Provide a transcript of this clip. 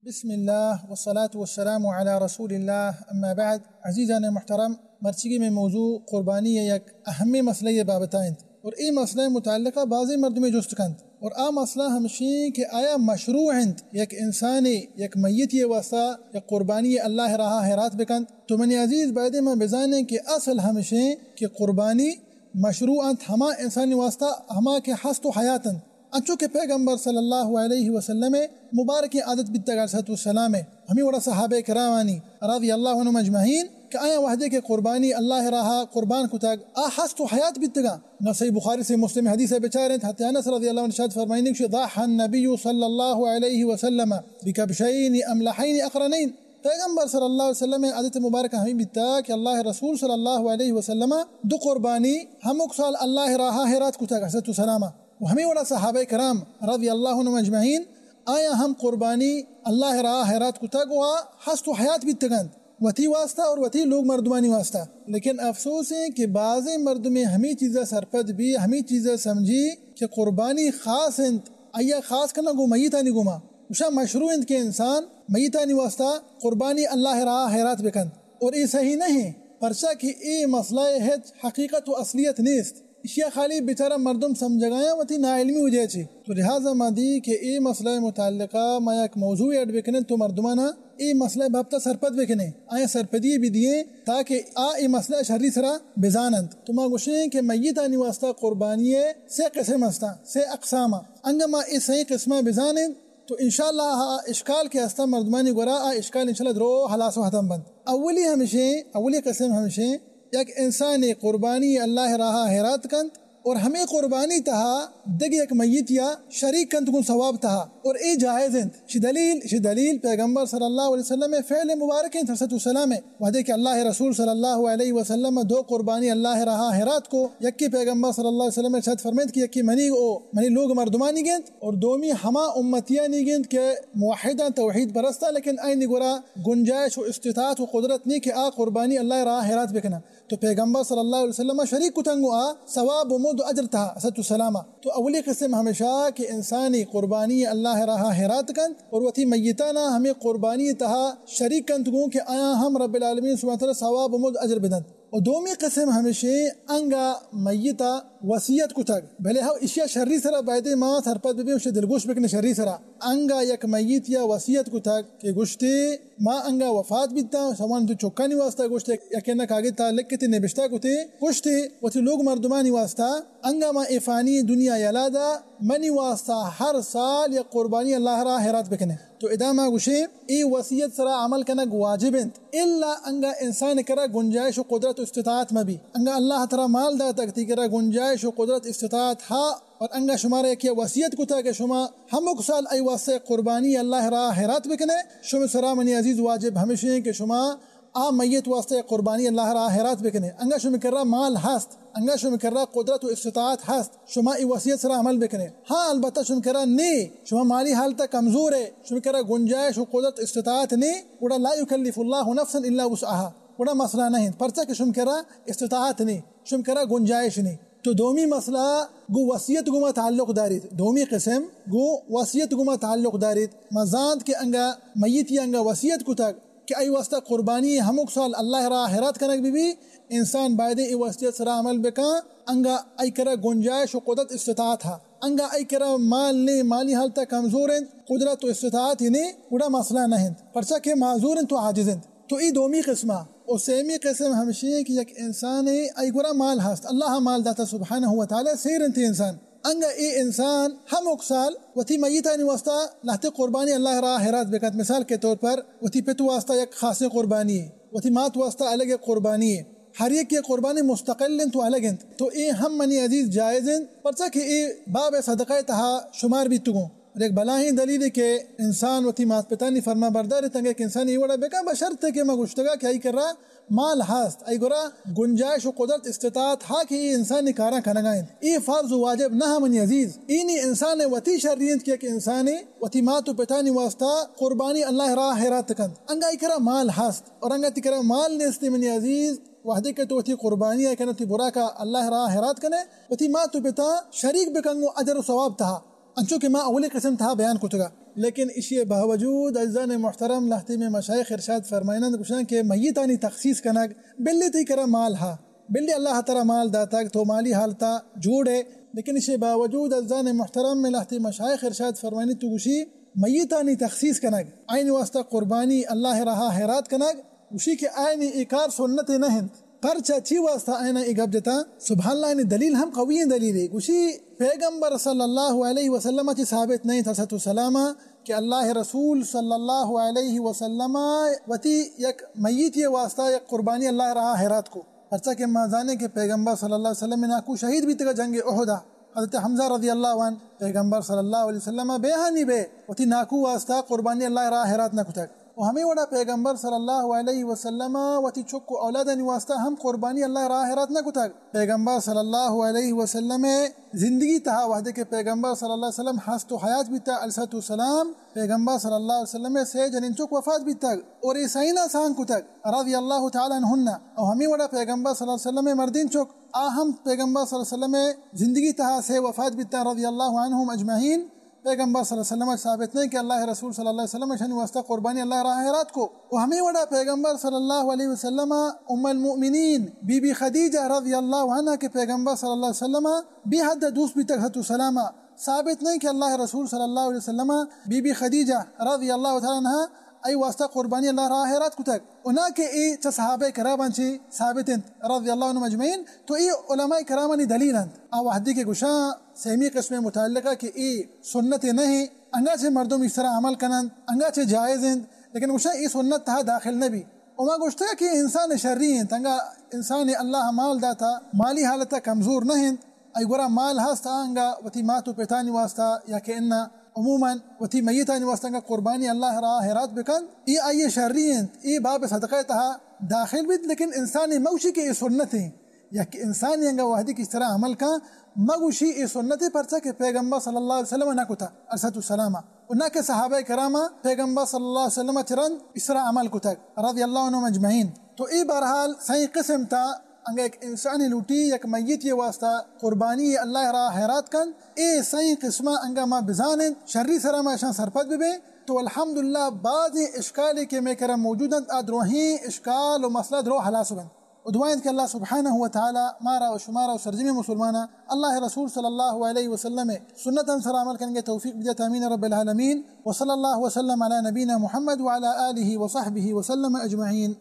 بسم الله والصلاة والسلام على رسول الله اما بعد. عزیزان محترم، مرچگی میں موضوع قربانی یک اہمی مسئلہ بابتائند اور ای مسئلہ متعلقہ بعضی مردم جست کند اور مسئلہ ہمشی کہ آیا مشروع ہند یک انسانی یک میت یہ واسطہ یک قربانی اللہ راہ حیرات بکند. تو منی عزیز بعد میں بزانے کہ اصل ہمشی کہ قربانی مشروع انت ہما انسانی واسطہ ہما کے حست و حیاتند انچو کہ پیغمبر صلی اللہ علیہ وسلم مبارکی عادت بیتگار صلی اللہ علیہ وسلم ہمیں وڑا صحابہ کرامانی رضی اللہ عنہ مجمعین کہ آیا وحدے کے قربانی اللہ راہا قربان کتاگ حست و حیات بیتگا نہ صحیح بخاری سے مسلم حدیث بچاریں حتی انس رضی اللہ عنہ شاہد فرمائنی کہ ضاح النبی صلی اللہ علیہ وسلم بکبشین املحین اقرنین. پیغمبر صلی اللہ علیہ وسلم عادت مبارکہ ہمیں بیتا کہ اللہ رسول صلی اللہ علیہ وسلم دو قربانی ہم اکسال اللہ راہا حیرات کتاگ حسد و سلامہ و ہمیں وڑا صحابہ کرام رضی اللہ عنہ مجمعین آیا ہم قربانی اللہ راہ حیرات کتاگ و حست و حیات بیتگند وتی واسطہ اور وتی لوگ مردمانی واسطہ. لیکن افسوس ہے کہ بعض مردمیں ہمیں چیزیں سرپد بھی ہمیں چیزیں سمجھی کہ قربانی خاص انت آیا خاص کرنا گو میتانی گما وشا مشروع انت کے انسان میتانی واسطہ قربانی اللہ راہ حیرات بکند اور یہ صحیح نہیں پرچہ کہ یہ مسئلہ ہے حقیقت و اصلیت نیست اشیاء خالی بیچارہ مردم سمجھگایا وتی نا علمی ہو جائے چی. تو لہٰذا ما دی کہ ای مسئلہ متعلقہ ما یک موضوع ایڈ بکنے تو مردمانا ای مسئلہ بابتا سرپد بکنے آیا سرپدی بھی دیئے تاکہ ای مسئلہ شرری سرا بزانند. تو ما گوشیں کہ میتانی واسطہ قربانی سے قسم استا سے اقسامہ انگا ما ای صحیح قسمہ بزانند تو انشاءاللہ اشکال کے ہستا مردمانی گورا اشکال انشاءاللہ درو حلاس و حتم بند. اولی قسم ہمشیں یک انسانی قربانی اللہ راہ حیرات کند اور ہمیں قربانی تہا دگ یک میت یا شریک کند کن ثواب تہا اور ای جائز انت شی دلیل پیغمبر صلی اللہ علیہ وسلم فعل مبارک انت صلی اللہ علیہ وسلم وحدے کہ اللہ رسول صلی اللہ علیہ وسلم دو قربانی اللہ راہ حیرات کو یکی پیغمبر صلی اللہ علیہ وسلم ارشاد فرمائند کہ یکی منی لوگ مردمانی گند اور دومی ہما امتیانی گند کہ موحدہ توحید برستا لیکن این گورا گنجائش و استطاعت و قدرت نہیں کہ قربانی اللہ راہ حیرات بکنا. تو پیغمبر صلی اللہ علیہ وسلم شریک کتنگو ثواب و مد و اجر تھا اسد السلامہ. تو اولی قسم ہمیشہ کہ انسانی قربانی اللہ راہ حیرات کند اور وتی میتانا ہمیں قربانی تہا شریک کند گو کہ آیا ہم رب العالمین سبحانہ وتعالی ثواب و مد اجر بدند. اور دومی قسم ہمیشہ انگا میتا وصیت کتگ بھلے ہاں اشیاء شرری سرا بعدے ما سرپد بھی اسے دلگوش بکنے شرری سرا انگا یک میت یا وصیت کتگ کہ گشتے ما انگا وفات بیتا سوان تو چوکانی واسطہ گشتے یکینا کاگے تعلق کتے نبشتہ کتے گشتے وتی لوگ مردمانی واسطہ انگا ما افانی دنیا یلادا منی واسطہ ہر سال یا قربانی اللہ را حیرات بکنے. تو ادامہ گوشے ای وصیت سرا عمل کنگ واجب انت الا انگا انسان کرا گنجائش و قدرت و استطاعت میں بھی انگا اللہ تعالی مال دا تکتی کرا گنجائش و قدرت استطاعت ہا اور انگا شمارا ایک وصیت کتا کہ شما ہم اک سال ای واسطہ قربانی اللہ را حیرات بکنے شما سرا منی عزیز واجب ہمیشہ کہ شما میت واسطہ قربانی اللہ را حیرات بکنے انگا شما کرا مال ہست انگا شما کرا قدرت و استطاعت ہست شما ای وصیت سرا عمل بکنے. ہاں البتہ شما کرا نہیں شما مالی حالتا کمزور ہے شما کرا گنجائش و قدرت استطاعت نہیں وڑا لا یکلف اللہ نفسا الا وسعها وڑا مسئلہ نہیں پرچہ کہ شما کرا استطاعت نہیں شما کرا گنجائش نہیں. تو دومی مسئلہ گو وصیت گما تعلق دارید دومی قسم گو وصیت گما تعلق دارید مزاند کہ انگا میت یا انگا وصیت کتاگ کہ ای واسطہ قربانی ہم اکسال اللہ را حیرات کنگ بھی انسان باید ای وصیت سرا عمل بکا انگا ای کرا گنجائش و قدرت استطاعت ہا انگا ای کرا مال نے مالی حالتا کمزور ہیں قدرت و استطاعت ہی نہیں وڑا مسئلہ نہیں پرچہ کہ معذور ہیں تو عاجز ہیں. تو ای دومی قسمہ اور سیمی قسم ہمشی کہ یک انسان ای گورا مال ہست اللہ مال داتا سبحانہ وتعالی سیر انتی انسان انگا ای انسان ہم اکسال وتی میتانی واسطہ لہتے قربانی اللہ را حیرات بکت. مثال کے طور پر وتی پتو واسطہ یک خاص قربانی ہے وتی مات واسطہ الگ قربانی ہے ہر ایک کی قربانی مستقل تو الگ ہیں. تو ای ہم منی عزیز جائز ہیں پرچہ کہ ای باب صدقہ تہا شمار بھی تگوں ایک بلاہی دلیل ہے کہ انسان وتی مات پتانی فرما بردار تنگے کہ انسان یہ وڑا بکا بشرط ہے کہ میں گشتگا کہ ای کر رہا مال ہست ای گورا گنجائش و قدرت استطاعت ہا کہ ای انسان کارا کھنگائیں ای فرض و واجب نہ منی عزیز اینی انسان وتی شریعت کیا کہ انسان وتی مات پتانی واسطہ قربانی اللہ را حیرات کند انگا ای کرا مال ہست اور انگا تی کرا مال نیستی منی عزیز وحدے کے تو تی قربانی ہے کہ تی برا کا اللہ را حیرات کنے وتی مات پتا شریک بکنگو اجر و ثواب تھا انچو کہ ما اولی قسم تھا بیان کتگا. لیکن اسی باوجود عزیزان محترم لہتی میں مشائخ ارشاد فرمائنند گوشن کہ میتانی تخصیص کنگ بلی تی کرا مال ہا بلی اللہ تعالی مال داتا تو مالی حالتا جوڑے، لیکن اسی باوجود عزیزان محترم میں لہتی مشائخ ارشاد فرمائنی تو گوشی میتانی تخصیص کنگ آئین واسطہ قربانی اللہ رہا حیرات کنگ گوشی کہ آئینی اکار سنت نہند پرچہ چی واسطہ آئینہ اگب دیتا سبحان اللہ یعنی دلیل ہم قوی دلیل ہے گوشی پیغمبر صلی اللہ علیہ وسلم چی ثابت نہیں تھا ست سلامہ کہ اللہ رسول صلی اللہ علیہ وسلم وتی یک میت یہ واسطہ یک قربانی اللہ رہا حیرات کو پرچہ کہ ما جانے کہ پیغمبر صلی اللہ علیہ وسلم ناکو شہید بھی تکا جنگ احدہ حضرت حمزہ رضی اللہ عنہ پیغمبر صلی اللہ علیہ وسلم بے ہانی بے وتی ناکو واسطہ قربانی اللہ رہا حیرات نہ کتک و ہمیں وڑا پیغمبر صلی اللہ علیہ وسلم وتی چکو اولادانی واسطہ ہم قربانی اللہ راہ حیرات نہ کتک پیغمبر صلی اللہ علیہ وسلم زندگی تہا وحدے کے پیغمبر صلی اللہ علیہ وسلم ہست و حیات بیتا علیہ السلام پیغمبر صلی اللہ علیہ وسلم سے جنین چک وفات بیتا اور عیسائینا سان کتک رضی اللہ تعالی عنہن اور ہمیں وڑا پیغمبر صلی اللہ علیہ وسلم مردین چک آہم پیغمبر صلی اللہ علیہ وسلم زندگی تہا سے وفات بیتا رضی اللہ عنہم اجمعین پیغمبر صلی اللہ علیہ وسلم ثابت نہیں کہ اللہ رسول صلی اللہ علیہ وسلم شانی واسطہ قربانی اللہ راہ حیرات کو وہ ہمیں وڑا پیغمبر صلی اللہ علیہ وسلم ام المؤمنین بی بی خدیجہ رضی اللہ عنہ کے پیغمبر صلی اللہ علیہ وسلم بی حد دوست بھی تک سلامہ ثابت نہیں کہ اللہ رسول صلی اللہ علیہ وسلم بی بی خدیجہ رضی اللہ تعالیٰ عنہ ای واسطہ قربانی اللہ راہ حیرات کو تک انا کے ای چا صحابہ کرام چی ثابت رضی اللہ عنہ مجمعین تو ای علماء کرامانی دلیل ہیں وحدی کے گشاں سیمی قسم متعلقہ کہ ای سنت نہیں انگا چھے مردم اس طرح عمل کنند انگا چھے جائز ہیں لیکن گشاں ای سنت تہا داخل نبی وما گوشتا کہ انسان شرری ہیں تنگا انسان اللہ مال داتا مالی حالتا کمزور نہیں ای گورا مال ہستا انگا وتی ماتو پیتانی واسطہ یا کہ انہا عموماً وتی میتانی واسطہ انگا قربانی اللہ راہ حیرات بکن ای آئی شرری ہیں ای باب صدقہ تہا داخل بھی لیکن انسانی موشی کے ای سنت ہیں یا کہ انسانی انگا وحدی کس طرح عمل کا مگوشی ای سنت پرچا کہ پیغمبر صلی اللہ علیہ وسلم نہ کتا علیہ السلام نہ کہ صحابہ کرامہ پیغمبر صلی اللہ علیہ وسلم چرن اس طرح عمل کتا رضی اللہ عنہ مجمعین تو ای بہرحال صحیح قسم تا انگا ایک انسانی لوٹی یک میت یہ واسطہ قربانی اللہ راہ حیرات کن اے صحیح قسمہ انگا ما بزانن شرری سرما اشان سرپد بے تو الحمدللہ بعضی اشکالی کے میں کرم موجودن ادروہی اشکال و مسئلہ درو حلاس بن ودعائیں کہ اللہ سبحانہ وتعالی مارا و شمارا و سرزمی مسلمانہ اللہ رسول صلی اللہ علیہ وسلم سنتا سر عمل کریں گے توفیق بجت امین رب العالمین وصلی اللہ وسلم علی نبینا محمد وعلی آلہ وصحبہ وسلم اجمعین